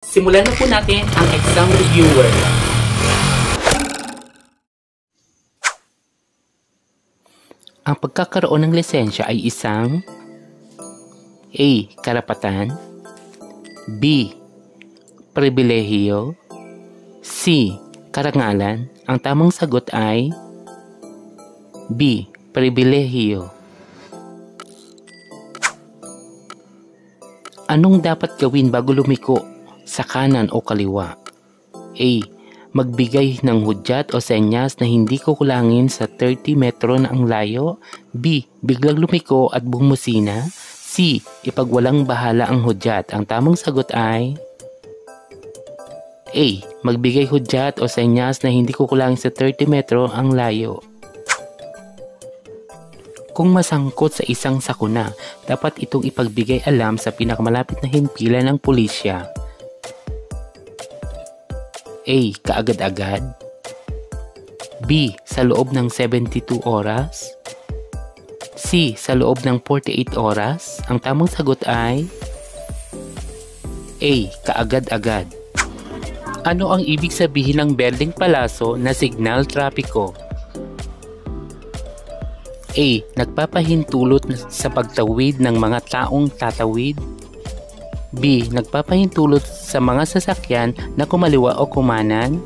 Simulan na po natin ang exam reviewer. Ang pagkakaroon ng lisensya ay isang A. Karapatan, B. Pribilehiyo, C. Karangalan. Ang tamang sagot ay B. Pribilehiyo. Anong dapat gawin bago lumiko sa kanan o kaliwa? A. Magbigay ng hudyat o senyas na hindi kukulangin sa 30 metro na ang layo. B. Biglang lumiko at bumusina. C. Ipagwalang bahala ang hudyat. Ang tamang sagot ay A. Magbigay hudyat o senyas na hindi kukulangin sa 30 metro ang layo. Kung masangkot sa isang sakuna, dapat itong ipagbigay alam sa pinakamalapit na himpilan ng pulisya. A. Kaagad-agad, B. Sa loob ng 72 oras, C. Sa loob ng 48 oras. Ang tamang sagot ay A. Kaagad-agad. Ano ang ibig sabihin ng berdeng palaso na signal trapiko? A. Nagpapahintulot sa pagtawid ng mga taong tatawid. B. Nagpapahintulot sa mga sasakyan na kumaliwa o kumanan.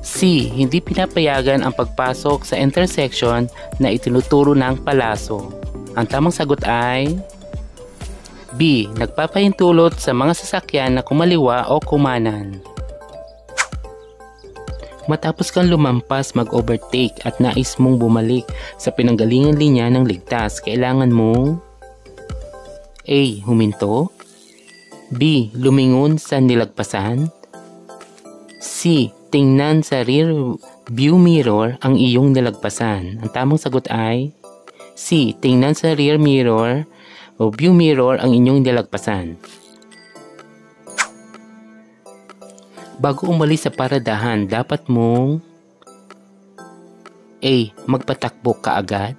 C. Hindi pinapayagan ang pagpasok sa intersection na itinuturo ng palaso. Ang tamang sagot ay B. Nagpapahintulot sa mga sasakyan na kumaliwa o kumanan. Matapos kang lumampas, mag-overtake at nais mong bumalik sa pinanggalingan linya ng ligtas, kailangan mong A. Huminto, B. Lumingon sa nilagpasan, C. Tingnan sa rear view mirror ang iyong nilagpasan. Ang tamang sagot ay C. Tingnan sa rear mirror o view mirror ang inyong nilagpasan. Bago umalis sa paradahan, dapat mong A. Magpatakbo kaagad,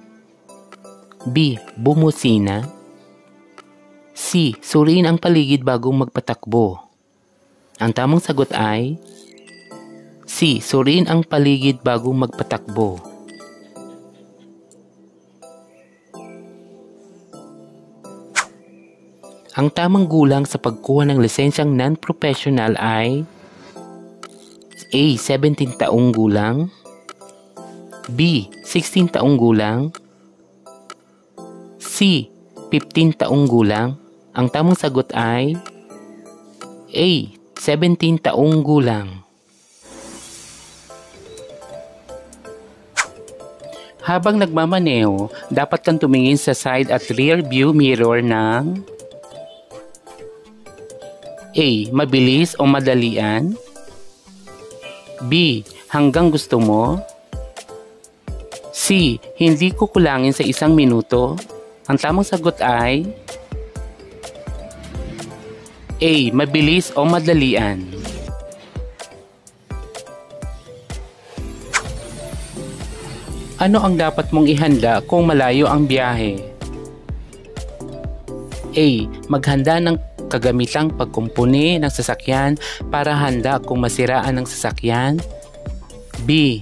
B. Bumusina, C. Suriin ang paligid bago magpatakbo. Ang tamang sagot ay C. Suriin ang paligid bago magpatakbo. Ang tamang gulang sa pagkuha ng lisensyang non-professional ay A. 17 taong gulang, B. 16 taong gulang, C. 15 taong gulang. Ang tamang sagot ay A. 17 taong gulang. Habang nagmamaneho, dapat kang tumingin sa side at rear view mirror ng A. Mabilis o madalian, B. Hanggang gusto mo, C. Hindi kukulangin sa 1 minuto. Ang tamang sagot ay A. Mabilis o madalian. Ano ang dapat mong ihanda kung malayo ang biyahe? A. Maghanda ng kagamitang pagkumpuni ng sasakyan para handa kung masiraan ng sasakyan. B.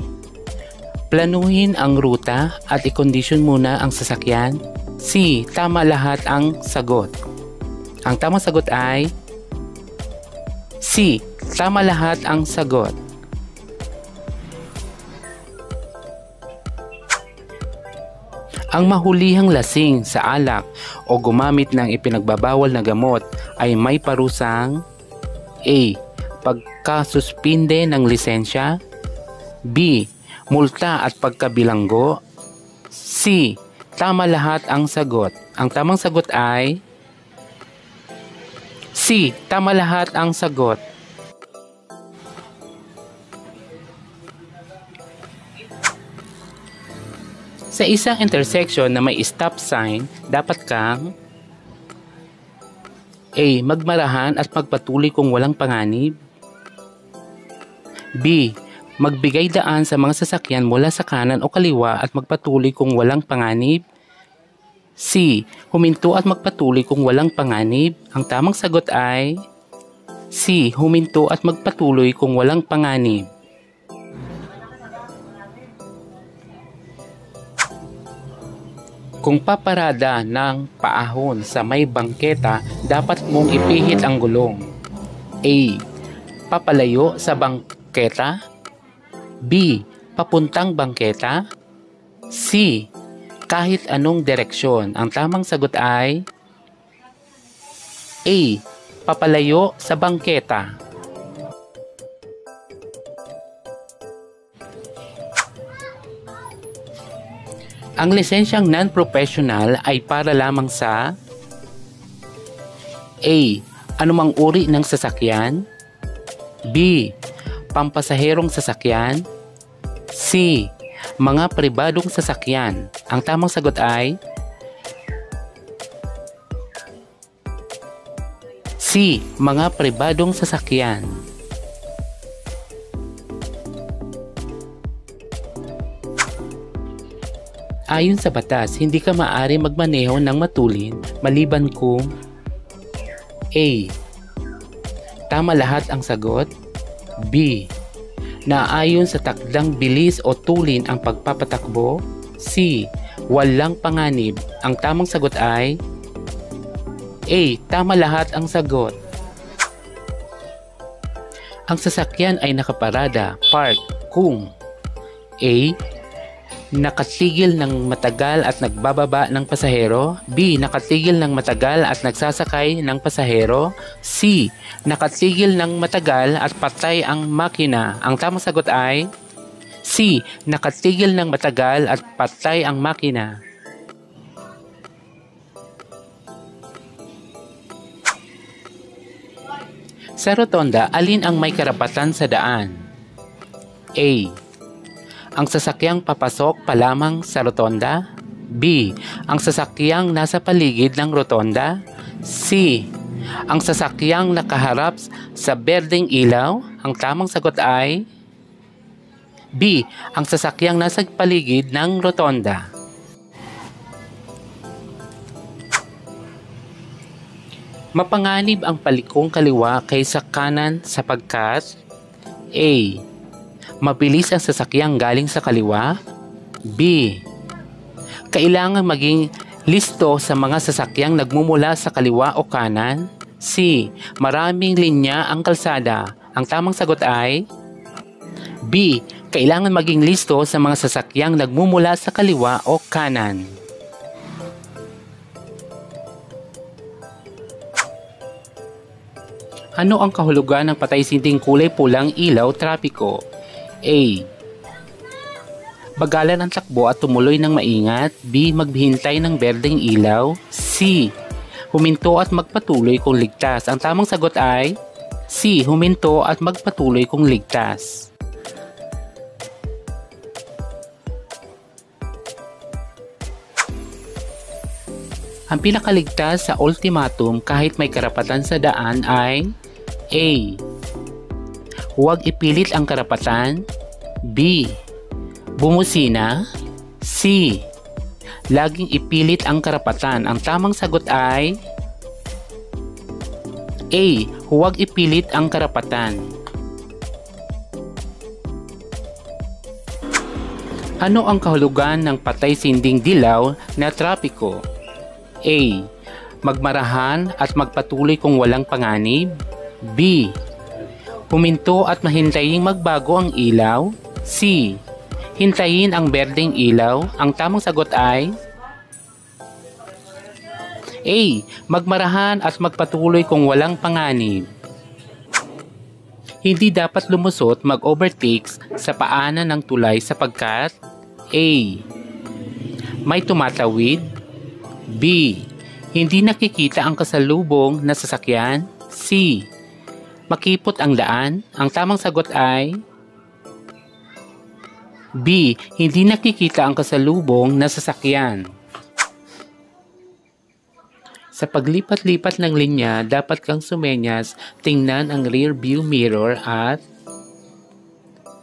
Planuhin ang ruta at i-condition muna ang sasakyan. C. Tama lahat ang sagot. Ang tamang sagot ay C. Tama lahat ang sagot. Ang mahulihang lasing sa alak o gumamit ng ipinagbabawal na gamot ay may parusang A. Pagkasuspinde ng lisensya, B. Multa at pagkabilanggo, C. Tama lahat ang sagot. Ang tamang sagot ay C. Tama lahat ang sagot. Sa isang intersection na may stop sign, dapat kang A. Magmarahan at magpatuloy kung walang panganib, B. Magbigay daan sa mga sasakyan mula sa kanan o kaliwa at magpatuloy kung walang panganib, C. Huminto at magpatuloy kung walang panganib. Ang tamang sagot ay C. Huminto at magpatuloy kung walang panganib. Kung paparada ng paahon sa may bangketa, dapat mong ipihit ang gulong. A. Papalayo sa bangketa. B. Papuntang bangketa. C. Kahit anong direksyon. Ang tamang sagot ay A. Papalayo sa bangketa. Ang lisensyang non-professional ay para lamang sa A. Anumang uri ng sasakyan. B. Pampasaherong sasakyan. C. Mga pribadong sasakyan. Ang tamang sagot ay C. Mga pribadong sasakyan. Ayon sa batas, hindi ka maaari magmaneho ng matulin maliban kung A. Tama lahat ang sagot. B. Naayon sa takdang bilis o tulin ang pagpapatakbo. C. Walang panganib. Ang tamang sagot ay A. Tama lahat ang sagot. Ang sasakyan ay nakaparada, park, kung A. Nakatigil ng matagal at nagbababa ng pasahero. B. Nakatigil ng matagal at nagsasakay ng pasahero. C. Nakatigil ng matagal at patay ang makina. Ang tamang sagot ay C. Nakatigil ng matagal at patay ang makina. Sa rotonda, alin ang may karapatan sa daan? A. Ang sasakyang papasok pa lamang sa rotonda. B. Ang sasakyang nasa paligid ng rotonda. C. Ang sasakyang nakaharap sa berdeng ilaw. Ang tamang sagot ay B. Ang sasakyang nasa paligid ng rotonda. Mapanganib ang palikong kaliwa kaysa kanan sapagkat A. Mabilis ang sasakyang galing sa kaliwa. B. Kailangan maging listo sa mga sasakyang nagmumula sa kaliwa o kanan. C. Maraming linya ang kalsada. Ang tamang sagot ay B. Kailangan maging listo sa mga sasakyang nagmumula sa kaliwa o kanan. Ano ang kahulugan ng patay-sinting kulay pulang ilaw trapiko? A. Bagalan ang takbo at tumuloy ng maingat. B. Maghintay ng berdeng ilaw. C. Huminto at magpatuloy kung ligtas. Ang tamang sagot ay C. Huminto at magpatuloy kung ligtas. Ang pinakaligtas sa ultimatum kahit may karapatan sa daan ay A. Huwag ipilit ang karapatan. B. Bumusina. C. Laging ipilit ang karapatan. Ang tamang sagot ay A. Huwag ipilit ang karapatan. Ano ang kahulugan ng patay-sinding dilaw na trapiko? A. Magmarahan at magpatuloy kung walang panganib. B. Huminto at mahintaying magbago ang ilaw. C. Hintayin ang berdeng ilaw. Ang tamang sagot ay A. Magmarahan at magpatuloy kung walang panganib. Hindi dapat lumusot mag-overtakes sa paanan ng tulay sapagkat A. May tumatawid. B. Hindi nakikita ang kasalubong na sasakyan. C. Makipot ang daan. Ang tamang sagot ay B. Hindi nakikita ang kasalubong na sasakyan. Sa paglipat-lipat ng linya, dapat kang sumenyas, tingnan ang rear view mirror at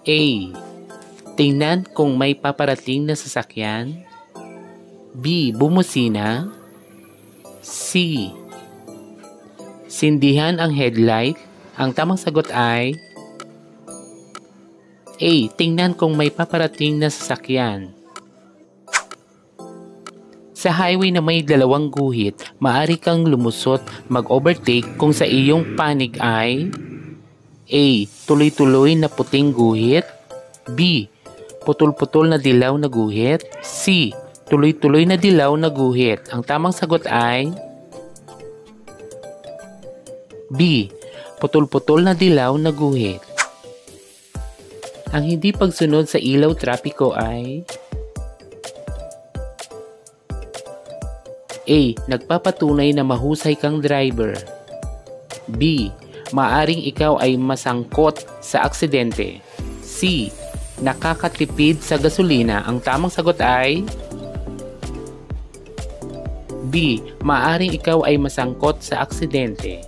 A. Tingnan kung may paparating na sasakyan. B. Bumusina. C. Sindihan ang headlight. Ang tamang sagot ay A. Tingnan kung may paparating na sasakyan. Sa highway na may dalawang guhit, maaari kang lumusot mag-overtake kung sa iyong panig ay A. Tuloy-tuloy na puting guhit. B. Putol-putol na dilaw na guhit. C. Tuloy-tuloy na dilaw na guhit. Ang tamang sagot ay B. Putol-putol na dilaw na guhit. Ang hindi pagsunod sa ilaw trapiko ay A. Nagpapatunay na mahusay kang driver. B. Maaring ikaw ay masangkot sa aksidente. C. Nakakatipid sa gasolina. Ang tamang sagot ay B. Maaring ikaw ay masangkot sa aksidente.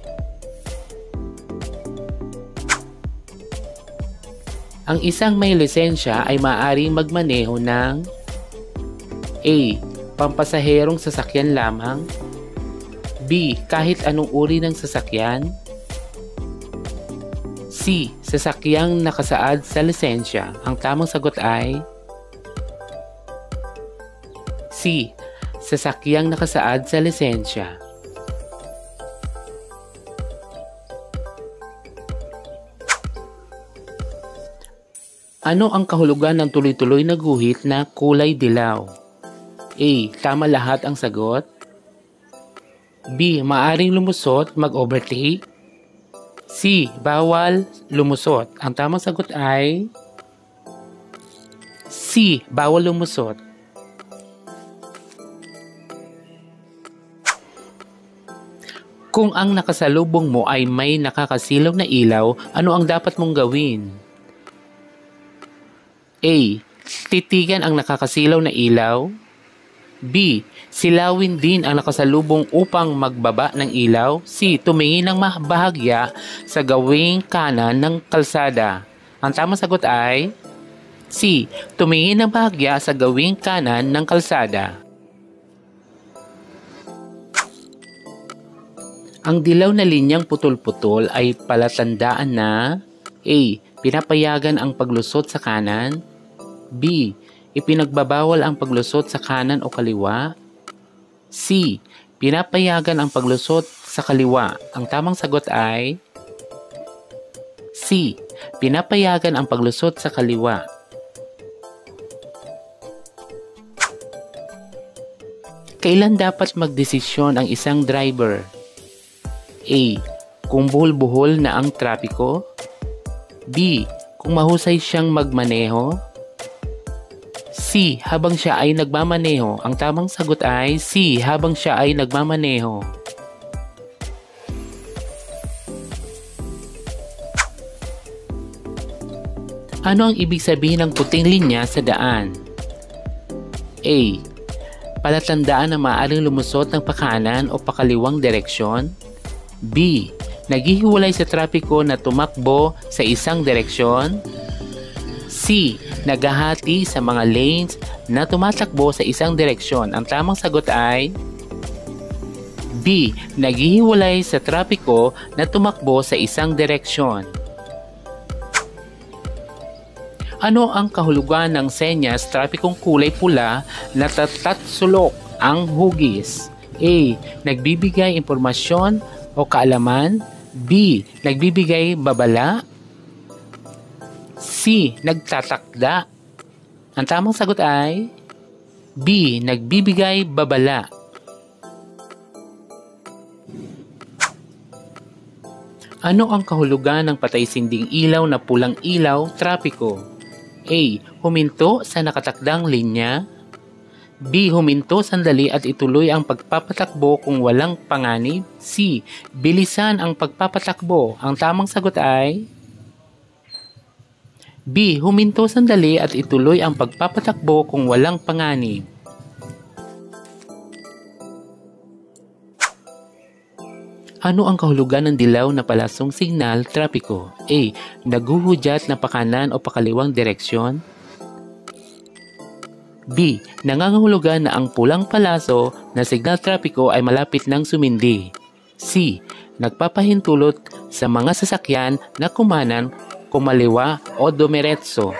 Ang isang may lisensya ay maaaring magmaneho ng A. Pampasaherong sasakyan lamang. B. Kahit anong uri ng sasakyan. C. Sasakyang nakasaad sa lisensya. Ang tamang sagot ay C. Sasakyang nakasaad sa lisensya. Ano ang kahulugan ng tuloy-tuloy na guhit na kulay dilaw? A. Tama lahat ang sagot. B. Maaring lumusot mag-overtake. C. Bawal lumusot. Ang tamang sagot ay C. Bawal lumusot. Kung ang nakasalubong mo ay may nakakasilaw na ilaw, ano ang dapat mong gawin? A. Titigan ang nakakasilaw na ilaw. B. Silawin din ang nakasalubong upang magbaba ng ilaw. C. Tumingin ng bahagya sa gawing kanan ng kalsada. Ang tamang sagot ay C. Tumingin ng bahagya sa gawing kanan ng kalsada. Ang dilaw na linyang putol-putol ay palatandaan na A. Pinapayagan ang paglusot sa kanan. B. Ipinagbabawal ang paglusot sa kanan o kaliwa. C. Pinapayagan ang paglusot sa kaliwa. Ang tamang sagot ay C. Pinapayagan ang paglusot sa kaliwa. Kailan dapat magdesisyon ang isang driver? A. Kung buhol-buhol na ang trapiko. B. Kung mahusay siyang magmaneho. C. Habang siya ay nagmamaneho. Ang tamang sagot ay C. Habang siya ay nagmamaneho. Ano ang ibig sabihin ng puting linya sa daan? A. Palatandaan na maaaring lumusot ng pakanan o pakaliwang direksyon. B. Naghihiwalay sa trapiko na tumakbo sa isang direksyon. C. Naghahati sa mga lanes na tumatakbo sa isang direksyon. Ang tamang sagot ay B. Naghihiwalay sa trapiko na tumakbo sa isang direksyon. Ano ang kahulugan ng senyas trapikong kulay pula na tatatsulok ang hugis? A. Nagbibigay impormasyon o kaalaman. B. Nagbibigay babala. C. Nagtatakda. Ang tamang sagot ay B. Nagbibigay babala. Ano ang kahulugan ng patay-sinding ilaw na pulang ilaw trapiko? A. Huminto sa nakatakdang linya. B. Huminto sandali at ituloy ang pagpapatakbo kung walang panganib. C. Bilisan ang pagpapatakbo. Ang tamang sagot ay B. Huminto sandali at ituloy ang pagpapatakbo kung walang panganib. Ano ang kahulugan ng dilaw na palasong signal trapiko? A. Naguhudyat na pakanan o pakaliwang direksyon. B. Nangangahulugan na ang pulang palaso na signal trapiko ay malapit ng sumindi. C. Nagpapahintulot sa mga sasakyan na kumanan, kumaliwa o dumiretso.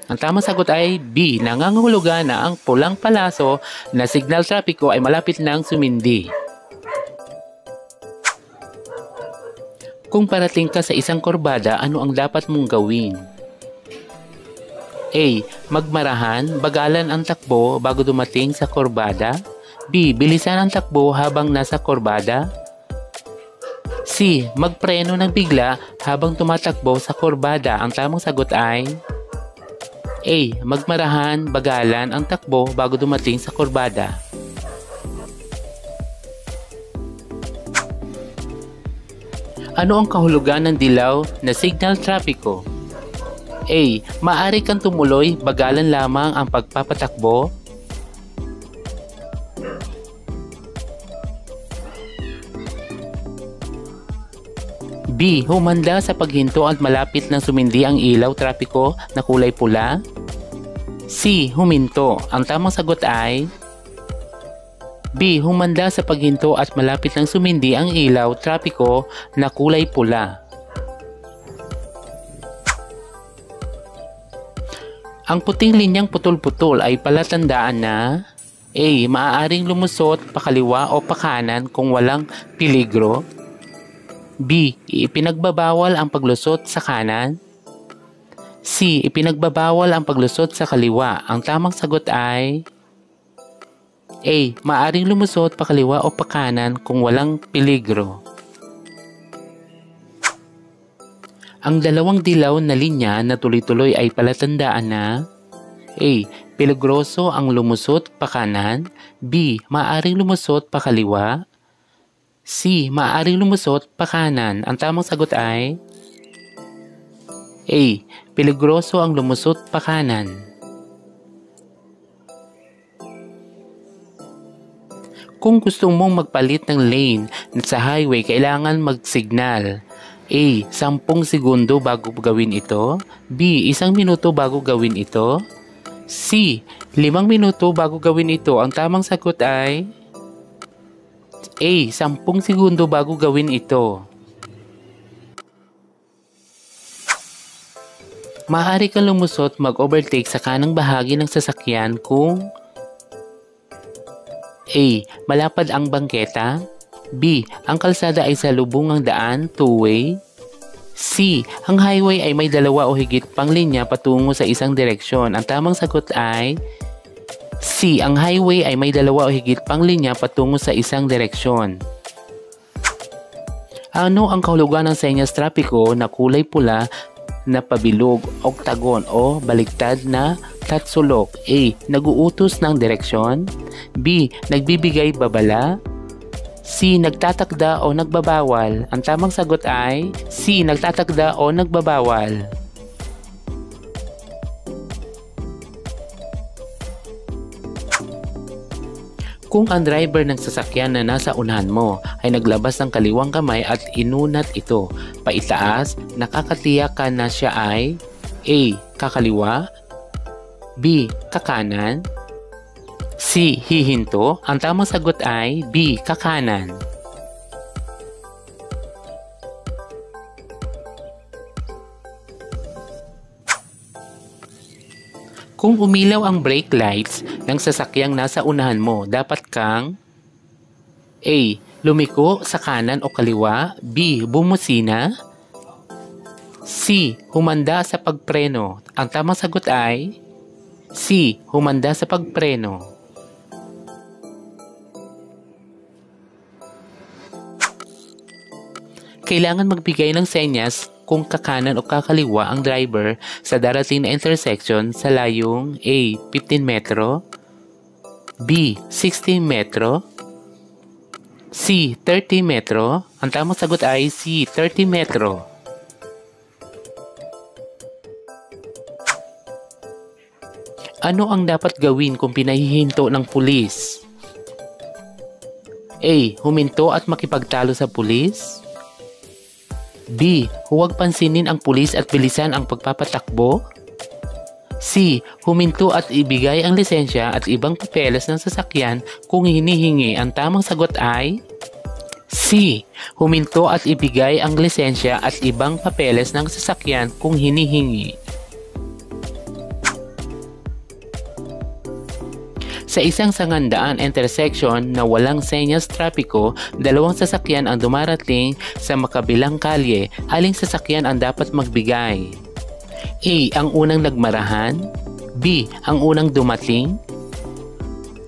Ang tamang sagot ay B. Nangangahulugan na ang pulang palaso na signal trapiko ay malapit nang sumindi. Kung parating ka sa isang kurbada, ano ang dapat mong gawin? A. Magmarahan, bagalan ang takbo bago dumating sa kurbada. B. Bilisan ang takbo habang nasa kurbada. C. Magpreno ng bigla habang tumatakbo sa kurbada. Ang tamang sagot ay A. Magmarahan, bagalan ang takbo bago dumating sa kurbada. Ano ang kahulugan ng dilaw na signal trapiko? A. Maaari kang tumuloy, bagalan lamang ang pagpapatakbo. B. Humanda sa paghinto at malapit nang sumindi ang ilaw trapiko na kulay pula. C. Huminto. Ang tamang sagot ay B. Humanda sa paghinto at malapit nang sumindi ang ilaw trapiko na kulay pula. Ang puting linyang putol-putol ay palatandaan na A. Maaaring lumusot pakaliwa o pakanan kung walang peligro. B. Ipinagbabawal ang paglusot sa kanan. C. Ipinagbabawal ang paglusot sa kaliwa. Ang tamang sagot ay A. Maaaring lumusot pakaliwa o pakanan kung walang peligro. Ang dalawang dilaw na linya na tuloy-tuloy ay palatandaan na A. Peligroso ang lumusot pakanan. B. Maaaring lumusot pakaliwa. C. Maaaring lumusot pakanan. Ang tamang sagot ay A. Peligroso ang lumusot pakanan. Kung gusto mong magpalit ng lane sa highway, kailangan mag-signal. A. 10 segundo bago gawin ito. B. 1 minuto bago gawin ito. C. 5 minuto bago gawin ito. Ang tamang sagot ay A. 10 segundo bago gawin ito. Maaari kang lumusot mag-overtake sa kanang bahagi ng sasakyan kung A. Malapad ang bangketa. B. Ang kalsada ay salubungang daan, two-way. C. Ang highway ay may dalawa o higit pang linya patungo sa isang direksyon. Ang tamang sagot ay C. Ang highway ay may dalawa o higit pang linya patungo sa isang direksyon. Ano ang kahulugan ng senyas trapiko na kulay pula na pabilog, oktagon o baliktad na tatsulok? A. Naguutos ng direksyon. B. Nagbibigay babala. C. Nagtatakda o nagbabawal. Ang tamang sagot ay C. Nagtatakda o nagbabawal. Kung ang driver ng sasakyan na nasa unahan mo ay naglabas ng kaliwang kamay at inunat ito paitaas, nakakatiyak ka na siya ay A. Kakaliwa. B. Kakanan. C. Hihinto. Ang tamang sagot ay B. Kakanan. Kung umilaw ang brake lights ng sasakyang nasa unahan mo, dapat kang A. Lumiko sa kanan o kaliwa. B. Bumusina. C. Humanda sa pagpreno. Ang tamang sagot ay C. Humanda sa pagpreno. Kailangan magbigay ng senyas kung kakanan o kakaliwa ang driver sa darating na intersection sa layong A. 15 metro, B. 16 metro, C. 30 metro. Ang tamang sagot ay C. 30 metro. Ano ang dapat gawin kung pinahihinto ng pulis? A. Huminto at makipagtalo sa pulis. B. Huwag pansinin ang pulis at bilisan ang pagpapatakbo. C. Huminto at ibigay ang lisensya at ibang papeles ng sasakyan kung hinihingi. Ang tamang sagot ay C. Huminto at ibigay ang lisensya at ibang papeles ng sasakyan kung hinihingi. Sa isang sangandaan intersection na walang senyas trapiko, dalawang sasakyan ang dumarating sa makabilang kalye. Aling sasakyan ang dapat magbigay? A. Ang unang nagmarahan. B. Ang unang dumating.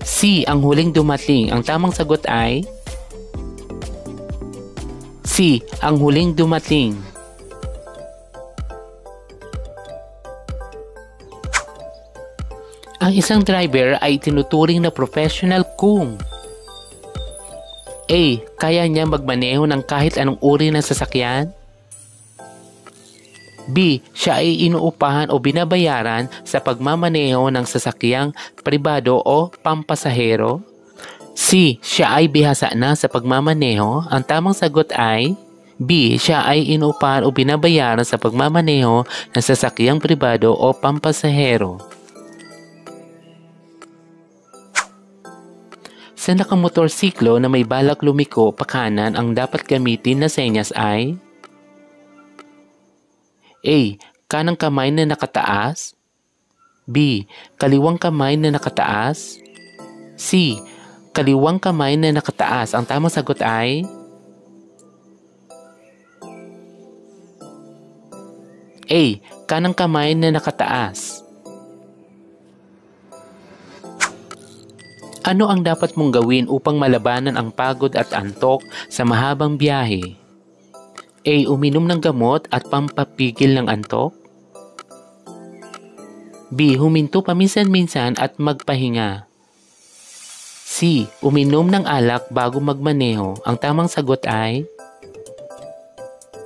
C. Ang huling dumating. Ang tamang sagot ay C. Ang huling dumating. Ang isang driver ay tinuturing na professional kung A. Kaya niya magmaneho ng kahit anong uri ng sasakyan. B. Siya ay inuupahan o binabayaran sa pagmamaneho ng sasakyang pribado o pampasahero. C. Siya ay bihasa na sa pagmamaneho. Ang tamang sagot ay B. Siya ay inuupahan o binabayaran sa pagmamaneho ng sasakyang pribado o pampasahero. Sa nakamotorsiklo na may balak lumiko pakanan, ang dapat gamitin na senyas ay A. Kanang kamay na nakataas. B. Kaliwang kamay na nakataas. C. Kaliwang kamay na nakataas. Ang tamang sagot ay A. Kanang kamay na nakataas. Ano ang dapat mong gawin upang malabanan ang pagod at antok sa mahabang biyahe? A. Uminom ng gamot at pampapigil ng antok. B. Huminto paminsan-minsan at magpahinga. C. Uminom ng alak bago magmaneho. Ang tamang sagot ay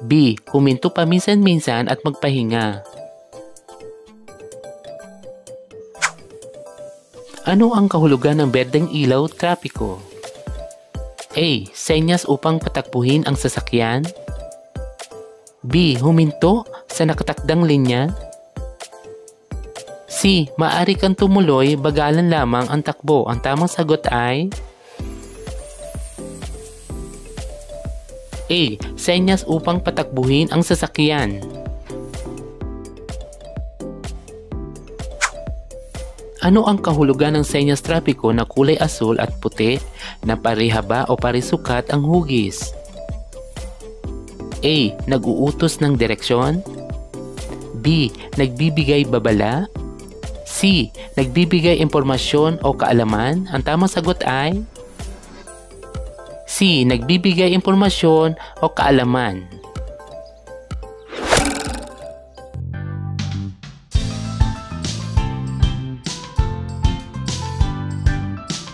B. Huminto paminsan-minsan at magpahinga. Ano ang kahulugan ng berdeng ilaw trapiko? A. Senyas upang patakbuhin ang sasakyan. B. Huminto sa nakatakdang linya. C. Maaari kang tumuloy, bagalan lamang ang takbo. Ang tamang sagot ay A. Senyas upang patakbuhin ang sasakyan. Ano ang kahulugan ng senyas trapiko na kulay asul at puti na parihaba o parisukat ang hugis? A. Nag-uutos ng direksyon. B. Nagbibigay babala. C. Nagbibigay impormasyon o kaalaman. Ang tamang sagot ay C. Nagbibigay impormasyon o kaalaman.